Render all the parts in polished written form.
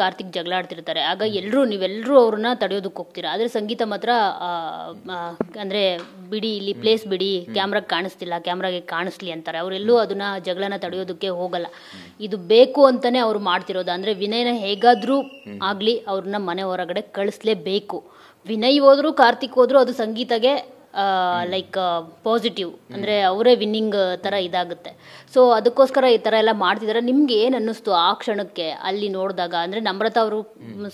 ಕಾರ್ತಿಕ್ ಜಗಳ ಆಡ್ತಿರ್ತಾರೆ. ಆಗ ನೀವೆಲ್ಲರೂ ಅವ್ರನ್ನ ತಡೆಯೋದಕ್ಕೆ ಹೋಗ್ತೀರಾ. ಆದರೆ ಸಂಗೀತ ಮಾತ್ರ ಅಂದರೆ ಬಿಡಿ, ಇಲ್ಲಿ ಪ್ಲೇಸ್ ಬಿಡಿ, ಕ್ಯಾಮ್ರಾಗೆ ಕಾಣಿಸ್ತಿಲ್ಲ, ಕ್ಯಾಮ್ರಾಗೆ ಕಾಣಿಸ್ಲಿ ಅಂತಾರೆ. ಅವರೆಲ್ಲೂ ಅದನ್ನ ಜಗಳನ ತಡೆಯೋದಕ್ಕೆ ಹೋಗಲ್ಲ. ಇದು ಬೇಕು ಅಂತಲೇ ಅವ್ರು ಮಾಡ್ತಿರೋದು. ಅಂದರೆ ವಿನಯ್ನ ಹೇಗಾದರೂ ಆಗಲಿ ಅವ್ರನ್ನ ಮನೆ ಹೊರಗಡೆ ಕಳಿಸ್ಲೇಬೇಕು. ವಿನಯ್ ಹೋದ್ರು ಕಾರ್ತಿಕ್ ಹೋದ್ರು ಅದು ಸಂಗೀತಗೆ ಲೈಕ್ ಪಾಸಿಟಿವ್, ಅಂದರೆ ಅವರೇ ವಿನ್ನಿಂಗ್ ಥರ ಇದಾಗುತ್ತೆ. ಸೊ ಅದಕ್ಕೋಸ್ಕರ ಈ ಥರ ಎಲ್ಲ ಮಾಡ್ತಿದ್ದಾರೆ. ನಿಮ್ಗೆ ಏನು ಅನ್ನಿಸ್ತು ಆ ಕ್ಷಣಕ್ಕೆ ಅಲ್ಲಿ ನೋಡಿದಾಗ? ಅಂದರೆ ನಮ್ರತಾ ಅವರು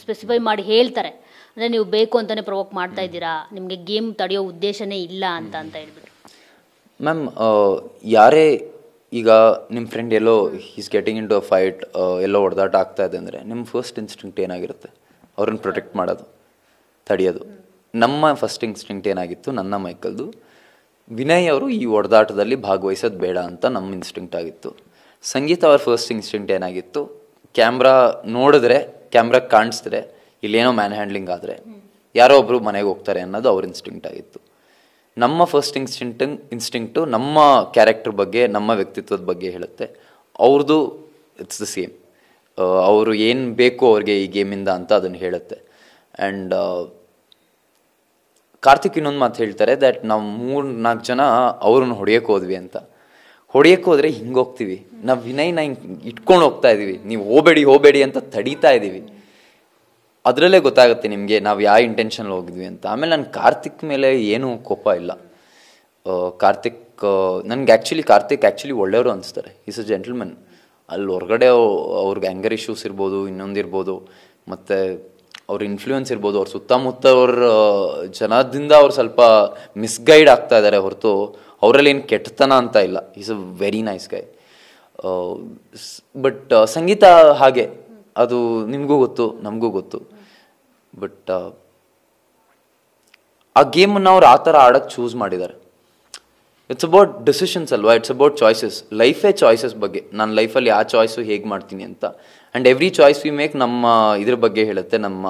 ಸ್ಪೆಸಿಫೈ ಮಾಡಿ ಹೇಳ್ತಾರೆ, ಅಂದರೆ ನೀವು ಬೇಕು ಅಂತಲೇ ಪ್ರವೋಕ್ ಮಾಡ್ತಾ ಇದ್ದೀರಾ, ನಿಮಗೆ ಗೇಮ್ ತಡೆಯೋ ಉದ್ದೇಶನೇ ಇಲ್ಲ ಅಂತ ಹೇಳ್ಬಿಟ್ಟು. ಮ್ಯಾಮ್, ಯಾರೇ ಈಗ ನಿಮ್ಮ ಫ್ರೆಂಡ್ ಎಲ್ಲೋ is getting into a fight, ಎಲ್ಲೋ ಹೊಡೆದಾಟ ಆಗ್ತಾ ಇದೆ ಅಂದರೆ ನಿಮ್ಮ ಫಸ್ಟ್ ಇನ್ಸ್ಟಿಂಕ್ಟ್ ಏನಾಗಿರುತ್ತೆ? ಅವ್ರನ್ನ ಪ್ರೊಟೆಕ್ಟ್ ಮಾಡೋದು, ತಡೆಯೋದು. ನಮ್ಮ ಫಸ್ಟ್ ಇನ್ಸ್ಟಿಂಕ್ಟ್ ಏನಾಗಿತ್ತು, ನನ್ನ ಮೈಕಲ್ದು ವಿನಯ್ ಅವರು ಈ ಹೊಡೆದಾಟದಲ್ಲಿ ಭಾಗವಹಿಸೋದು ಬೇಡ ಅಂತ ನಮ್ಮ ಇನ್ಸ್ಟಿಂಕ್ಟ್ ಆಗಿತ್ತು. ಸಂಗೀತ ಅವ್ರ ಫಸ್ಟ್ ಇನ್ಸ್ಟಿಂಕ್ಟ್ ಏನಾಗಿತ್ತು, ಕ್ಯಾಮ್ರಾ ನೋಡಿದ್ರೆ, ಕ್ಯಾಮ್ರಾ ಕಾಣಿಸಿದ್ರೆ, ಇಲ್ಲೇನೋ ಮ್ಯಾನ್ ಹ್ಯಾಂಡ್ಲಿಂಗ್ ಆದರೆ ಯಾರೋ ಒಬ್ಬರು ಮನೆಗೆ ಹೋಗ್ತಾರೆ ಅನ್ನೋದು ಅವ್ರ ಇನ್ಸ್ಟಿಂಕ್ಟ್ ಆಗಿತ್ತು. ನಮ್ಮ ಫಸ್ಟ್ ಇನ್ಸ್ಟಿಂಕ್ಟು ನಮ್ಮ ಕ್ಯಾರೆಕ್ಟರ್ ಬಗ್ಗೆ, ನಮ್ಮ ವ್ಯಕ್ತಿತ್ವದ ಬಗ್ಗೆ ಹೇಳುತ್ತೆ. ಅವ್ರದ್ದು ಇಟ್ಸ್ ದ ಸೇಮ್. ಅವರು ಏನು ಬೇಕು ಅವ್ರಿಗೆ ಈ ಗೇಮಿಂದ ಅಂತ ಅದನ್ನು ಹೇಳುತ್ತೆ. ಆ್ಯಂಡ್ ಕಾರ್ತಿಕ್ ಇನ್ನೊಂದು ಮಾತು ಹೇಳ್ತಾರೆ, ದ್ಯಾಟ್ ನಾವು 3-4 ಜನ ಅವ್ರನ್ನ ಹೊಡೆಯೋಕ್ಕೆ ಹೋದ್ವಿ ಅಂತ. ಹೊಡೆಯೋಕ್ಕೆ ಹೋದರೆ ಹಿಂಗೆ ಹೋಗ್ತೀವಿ, ನಾವು ವಿನಯ್ನ ಹಿಂಗೆ ಇಟ್ಕೊಂಡು ಹೋಗ್ತಾ ಇದ್ದೀವಿ, ನೀವು ಹೋಗಬೇಡಿ ಅಂತ ತಡೀತಾ ಇದ್ದೀವಿ. ಅದರಲ್ಲೇ ಗೊತ್ತಾಗುತ್ತೆ ನಿಮಗೆ ನಾವು ಯಾವ ಇಂಟೆನ್ಷನ್ ಹೋಗಿದ್ವಿ ಅಂತ. ಆಮೇಲೆ ನನ್ನ ಕಾರ್ತಿಕ್ ಮೇಲೆ ಏನೂ ಕೋಪ ಇಲ್ಲ. ನನಗೆ ಕಾರ್ತಿಕ್ ಆ್ಯಕ್ಚುಲಿ ಒಳ್ಳೆಯವರು ಅನಿಸ್ತಾರೆ. Is a gentleman. ಅಲ್ಲಿ ಹೊರಗಡೆ ಅವ್ರಿಗೆ ಆ್ಯಂಗರ್ ಇಶ್ಯೂಸ್ ಇರ್ಬೋದು, ಇನ್ನೊಂದಿರ್ಬೋದು, ಮತ್ತು ಅವ್ರ ಇನ್ಫ್ಲೂಯೆನ್ಸ್ ಇರ್ಬೋದು, ಅವ್ರ ಸುತ್ತಮುತ್ತ ಅವ್ರ ಜನದಿಂದ ಅವ್ರು ಸ್ವಲ್ಪ ಮಿಸ್ಗೈಡ್ ಆಗ್ತಾ ಇದ್ದಾರೆ ಹೊರತು ಅವರಲ್ಲಿ ಏನು ಕೆಟ್ಟತನ ಅಂತ ಇಲ್ಲ. Is a very nice guy. But ಸಂಗೀತ ಹಾಗೆ, ಅದು ನಿಮಗೂ ಗೊತ್ತು, ನಮಗೂ ಗೊತ್ತು. ಬಟ್ ಆ ಗೇಮನ್ನು ಅವ್ರು ಆ ಥರ ಆಡೋಕ್ಕೆ ಚೂಸ್ ಮಾಡಿದ್ದಾರೆ. ಇಟ್ಸ್ ಅಬೌಟ್ ಡಿಸಿಷನ್ಸ್ ಅಲ್ವಾ, ಇಟ್ಸ್ ಅಬೌಟ್ ಚಾಯ್ಸಸ್. ಲೈಫೇ ಚಾಯ್ಸಸ್ ಬಗ್ಗೆ. ನಾನು ಲೈಫಲ್ಲಿ ಆ ಚಾಯ್ಸು ಹೇಗೆ ಮಾಡ್ತೀನಿ ಅಂತ. And every choice we make ನಮ್ಮ ಇದ್ರ ಬಗ್ಗೆ ಹೇಳುತ್ತೆ, ನಮ್ಮ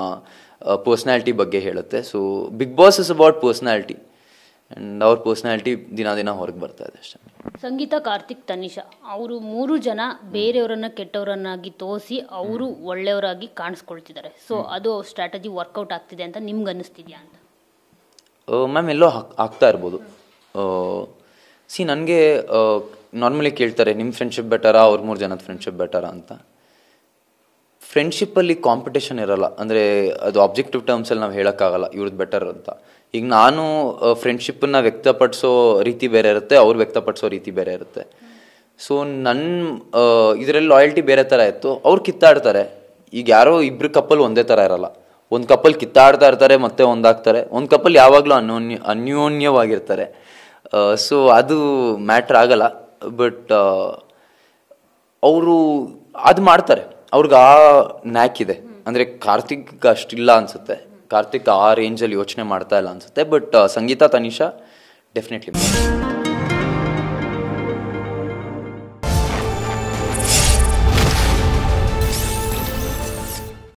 ಪರ್ಸ್ನಾಲಿಟಿ ಬಗ್ಗೆ ಹೇಳುತ್ತೆ. So Bigg Boss is about personality, and ಅವ್ರ ಪರ್ಸ್ನಾಲಿಟಿ ದಿನ ಹೊರಗೆ ಬರ್ತಾ ಇದೆ ಅಷ್ಟೇ. ಸಂಗೀತ, ಕಾರ್ತಿಕ್, ತನಿಷಾ ಅವರು 3 ಜನ ಬೇರೆಯವರನ್ನ ಕೆಟ್ಟವರನ್ನಾಗಿ ತೋರಿಸಿ ಅವರು ಒಳ್ಳೆಯವರಾಗಿ ಕಾಣಿಸ್ಕೊಳ್ತಿದ್ದಾರೆ. ಸೊ ಅದು ಸ್ಟ್ರಾಟಜಿ ವರ್ಕೌಟ್ ಆಗ್ತಿದೆ ಅಂತ ನಿಮ್ಗೆ ಅನ್ನಿಸ್ತಿದ್ಯಾ ಅಂತ? ಮ್ಯಾಮ್, ಎಲ್ಲೋ ಆಗ್ತಾ ಇರ್ಬೋದು. ನನಗೆ ನಾರ್ಮಲಿ ಕೇಳ್ತಾರೆ, ನಿಮ್ಮ ಫ್ರೆಂಡ್ಶಿಪ್ ಬೆಟರಾ, ಅವ್ರ 3 ಜನದ ಫ್ರೆಂಡ್ಶಿಪ್ ಬೆಟರಾ ಅಂತ. ಫ್ರೆಂಡ್ಶಿಪ್ಪಲ್ಲಿ ಕಾಂಪಿಟೇಷನ್ ಇರಲ್ಲ. ಅಂದರೆ ಅದು ಆಬ್ಜೆಕ್ಟಿವ್ ಟರ್ಮ್ಸಲ್ಲಿ ನಾವು ಹೇಳೋಕ್ಕಾಗಲ್ಲ ಇವ್ರದ್ದು ಬೆಟರ್ ಅಂತ. ಈಗ ನಾನು ಫ್ರೆಂಡ್ಶಿಪ್ಪನ್ನು ವ್ಯಕ್ತಪಡಿಸೋ ರೀತಿ ಬೇರೆ ಇರುತ್ತೆ, ಅವ್ರು ವ್ಯಕ್ತಪಡಿಸೋ ರೀತಿ ಬೇರೆ ಇರುತ್ತೆ. ಸೊ ನನ್ನ ಇದರಲ್ಲಿ ಲಾಯಲ್ಟಿ ಬೇರೆ ಥರ ಇತ್ತು, ಅವ್ರು ಕಿತ್ತಾಡ್ತಾರೆ. ಈಗ ಯಾರೋ ಇಬ್ಬರು ಕಪ್ಪಲ್ ಒಂದೇ ಥರ ಇರಲ್ಲ. ಒಂದು ಕಪ್ಪಲ್ ಕಿತ್ತಾಡ್ತಾ ಇರ್ತಾರೆ, ಮತ್ತೆ ಒಂದಾಗ್ತಾರೆ. ಒಂದು ಕಪ್ಪಲ್ ಯಾವಾಗಲೂ ಅನ್ಯೋನ್ಯವಾಗಿರ್ತಾರೆ. ಸೊ ಅದು ಮ್ಯಾಟ್ರ್ ಆಗಲ್ಲ. ಬಟ್ ಅವರು ಅದು ಮಾಡ್ತಾರೆ, ಅವ್ರಿಗೆ ಆ ನ್ಯಾಕ್ ಇದೆ. ಅಂದರೆ ಕಾರ್ತಿಕ್ ಅಷ್ಟಿಲ್ಲ ಅನಿಸುತ್ತೆ, ಕಾರ್ತಿಕ್ ಆ ರೇಂಜಲ್ಲಿ ಯೋಚನೆ ಮಾಡ್ತಾ ಇಲ್ಲ ಅನಿಸುತ್ತೆ. But Sangeetha, Tanisha definitely.